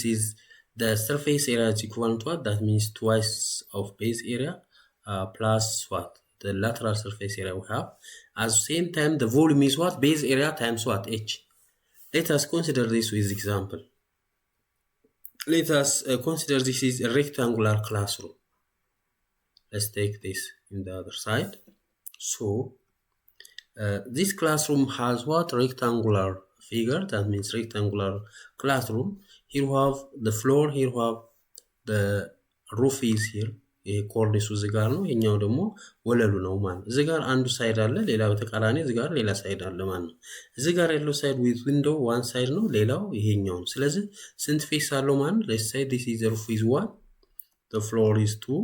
this is the surface area is equivalent to what? That means twice of base area plus what? The lateral surface area we have. At the same time, the volume is what? Base area times what? H. Let us consider this with example. Let us consider this is a rectangular classroom. Let's take this in the other side. So this classroom has what? Rectangular figure. That means rectangular classroom. Here we have the floor. Here we have the roof is here. ይሄ ኮርኒሱ እዚህ ጋር ነው። ይሄኛው ደግሞ ወለሉ ነው ማለት። እዚህ ጋር አንዱ ሳይድ አለ፣ ሌላው ተቃራኒ እዚህ ጋር ሌላ ሳይድ አለ ማለት ነው። እዚህ ጋር ያለው ሳይድ ዊዝ ዊንዶው ዋን ሳይድ ነው፣ ሌላው ይሄኛው ነው። ስለዚህ ስንት ፌስ አለው ማለት? let's say this is the roof is 1, the floor is 2,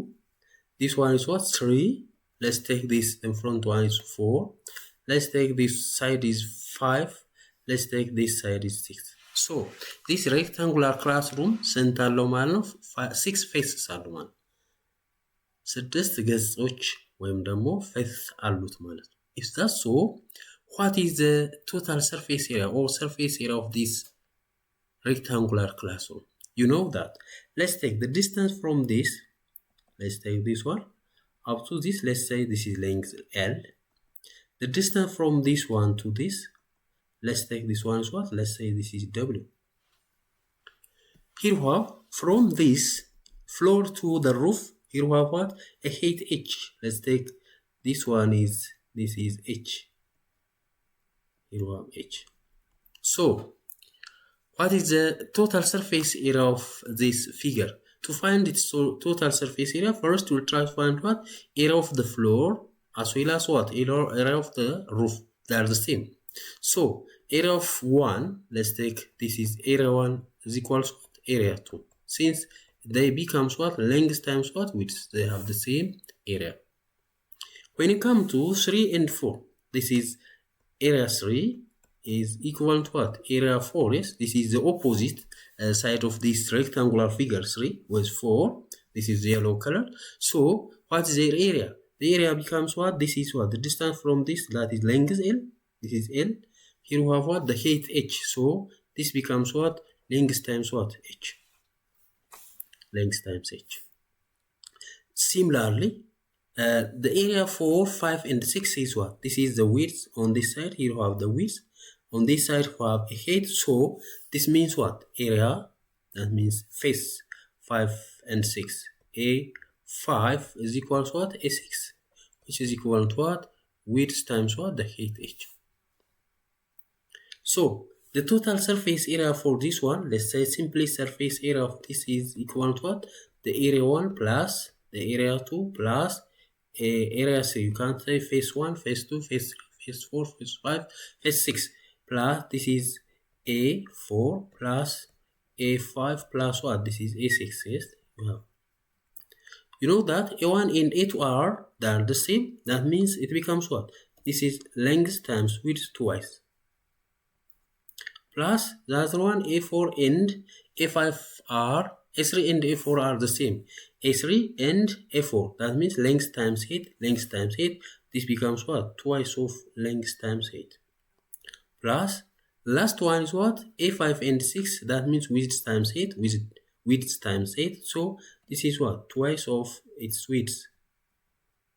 this one is what? 3. Let's take this in front one is 4. Let's take this side is 5. Let's take this side is 6. So this rectangular classroom ስንት አለው ማለት ነው? 6 faces አለው ማለት ነው። 6 ገጾች ወይም ደግሞ ፌስ አሉት ማለት ነው። if that's so, what is the total surface area or surface area of this rectangular classroom? You know that. Let's take the distance from this. Let's take this one up to this. Let's say this is length L. The distance from this one to this, let's take this one as what? Let's say this is W. Here we have from this floor to the roof, here we have what? A height H. Let's take this one is, this is H. Here we have H. So what is the total surface area of this figure? To find its total surface area, first we'll try to find what? Area of the floor as well as what? Area of the roof. They are the same. So area of 1, let's take this is area 1 is equals what? Area 2. Since they becomes what? Length times what? Width. They have the same area. When you come to 3 and 4, this is area 3 is equal to what? Area 4 is, this is the opposite side of this rectangular figure 3 with 4. This is the yellow color. So what is their area? The area becomes what? This is what? The distance from this, that is length L. This is L. Here we have what? The height H. So this becomes what? Length times what? H. Length times H. Similarly, the area for 5 and 6 is what? This is the width on this side. Here we have the width. On this side we have a height. So this means what? Area, that means face 5 and 6. A5 is equal to what? A6, which is equal to what? Width times what? The height H. So the total surface area for this one, let's say simply surface area of this is equal to what? The area 1 plus the area 2 plus area 3. You can't say face 1, face 2, face 3, face 4, face 5, face 6 plus this is A4 plus A5 plus what? This is A6. Yes? You know that A1 and A2 they are the same. That means it becomes what? This is length times width twice. Plus the other one A4 and A5 A3 and A4 are the same. A3 and A4. That means length times height, length times height. This becomes what? Twice of length times height. Plus last one is what? A5 and 6. That means width times height, width times height. So this is what? Twice of its width.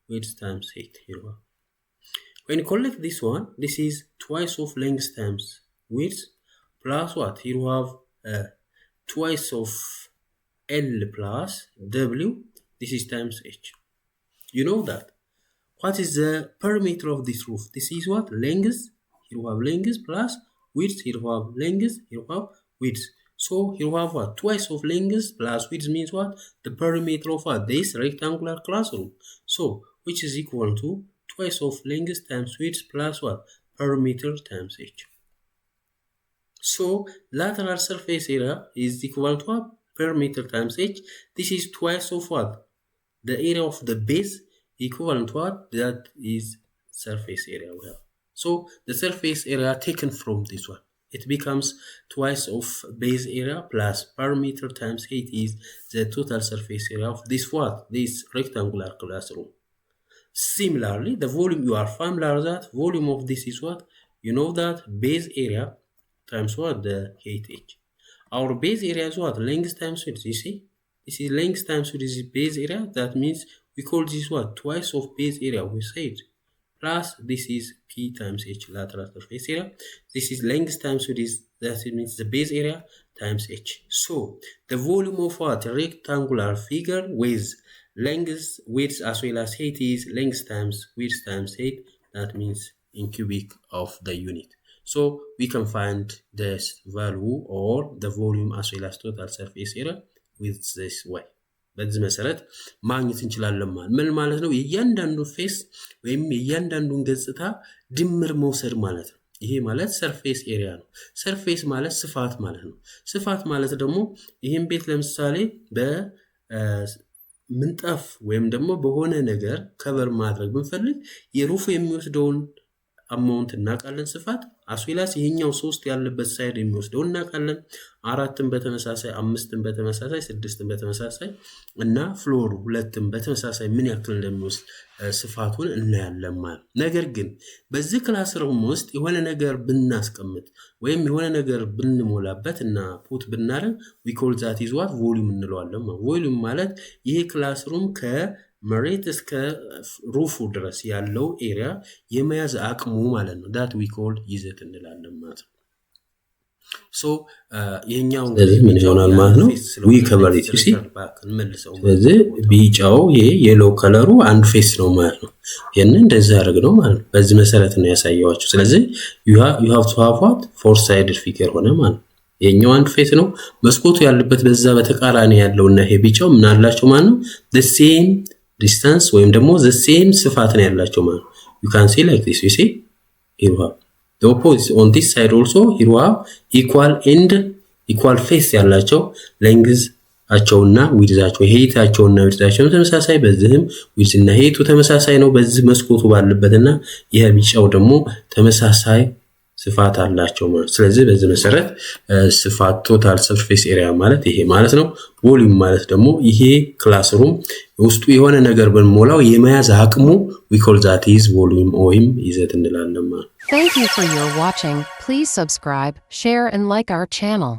Width times height. Here we are. When you collect this one, this is twice of length times width plus what? Here we have twice of L plus W. This is times H. You know that. What is the perimeter of this roof? This is what? Length. Here we have length plus width. Here we have length. Here we have width. So here we have what? Twice of length plus width means what? The perimeter of what? This rectangular classroom. So which is equal to twice of length times width plus what? Perimeter times H. So lateral surface area is equal to what? Perimeter times H. This is twice of what? The area of the base equivalent to what? That is surface area we have. So the surface area taken from this one, it becomes twice of base area plus perimeter times height is the total surface area of this what? This rectangular classroom. Similarly, the volume, you are familiar with that. Volume of this is what? You know that base area times what? The height H. our base area is what? Length times width. You see? This is length times width is base area. That means we call this what? Twice of base area, we said. Plus this is P times H, lateral surface area. This is length times width is, that means the base area times H. So the volume of what? Rectangular figure with length, width as well as height is length times width times height. That means in cubic of the unit. So we can find this value or the volume as well as total surface area with this way. በዚህ መሰረት ማግኘት እንችላለን ማለት ነው። እያንዳንዱ ፌስ ወይም እያንዳንዱን ገጽታ ድምር መውሰድ ማለት ነው። ይሄ ማለት ሰርፌስ ኤሪያ ነው። ሰርፌስ ማለት ስፋት ማለት ነው። ስፋት ማለት ደግሞ ይሄን ቤት ለምሳሌ በምንጣፍ ወይም ደግሞ በሆነ ነገር ከቨር ማድረግ ብንፈልግ የሩፉ የሚወስደውን አማውንት እናውቃለን ስፋት አስዌላስ ይሄኛው 3 ያለበት ሳይድ የሚወስደው እናውቃለን 4ን በተመሳሳይ 5ን በተመሳሳይ 6ን በተመሳሳይ እና ፍሎሩ 2ን በተመሳሳይ ምን ያክል እንደሚወስድ ስፋቱን እናያለን ማለት ነገር ግን በዚህ ክላስ ሩም ውስጥ የሆነ ነገር ብናስቀምጥ ወይም የሆነ ነገር ብንሞላበት እና ፑት ብናረግ we call that is what volume እንለዋለን ማለት ቮሊዩም ማለት ይሄ ክላስ ሩም መሬት እስከ ሩፉ ድረስ ያለው ኤሪያ የመያዝ አቅሙ ማለት ነው that we call ይዘት እንላለን ማለት ነው so የኛው ምን ይሆናል ማለት ነው we cover it you see ስለዚህ ቢጫው ይሄ yellow ከለሩ አንድ ፌስ ነው ማለት ነው ይሄን እንደዛ አድርግ ነው ማለት ነው በዚህ መሰረት ነው ያሳየዋችሁ ስለዚህ you have to have what four sided figure ሆነ ማለት ነው የኛው አንድ ፌስ ነው መስኮቱ ያለበት በዛ በተቃራኒ ያለውና ይሄ ቢጫው ምን አላቸው ማለት ነው the same distance ወይም ደግሞ the same ስፋት ነው ያላቸው ማለት you can see like this you see here we have the opposite on this side also here we have equal face ያላቸው length አቸውና widthአቸው heighታቸውና widthአቸው ተመሳሳይ በዚህም width እና heighቱ ተመሳሳይ ነው በዚህ መስኮቱ ባለበትና ይሄ ቢጫው ደግሞ ተመሳሳይ ስፋት አላቸው ማለት ስለዚህ በዚህ መሰረት ስፋት ቶታል ሰርፌስ ኤሪያ ማለት ይሄ ማለት ነው ቮሊዩም ማለት ደግሞ ይሄ ክላስሩም ውስጡ የሆነ ነገር በመሞላው የመያዝ አቅሙ we call that is volume ወይም ይዘት እንላለን ማለት Thank you for your watching. Please subscribe, share and like our channel.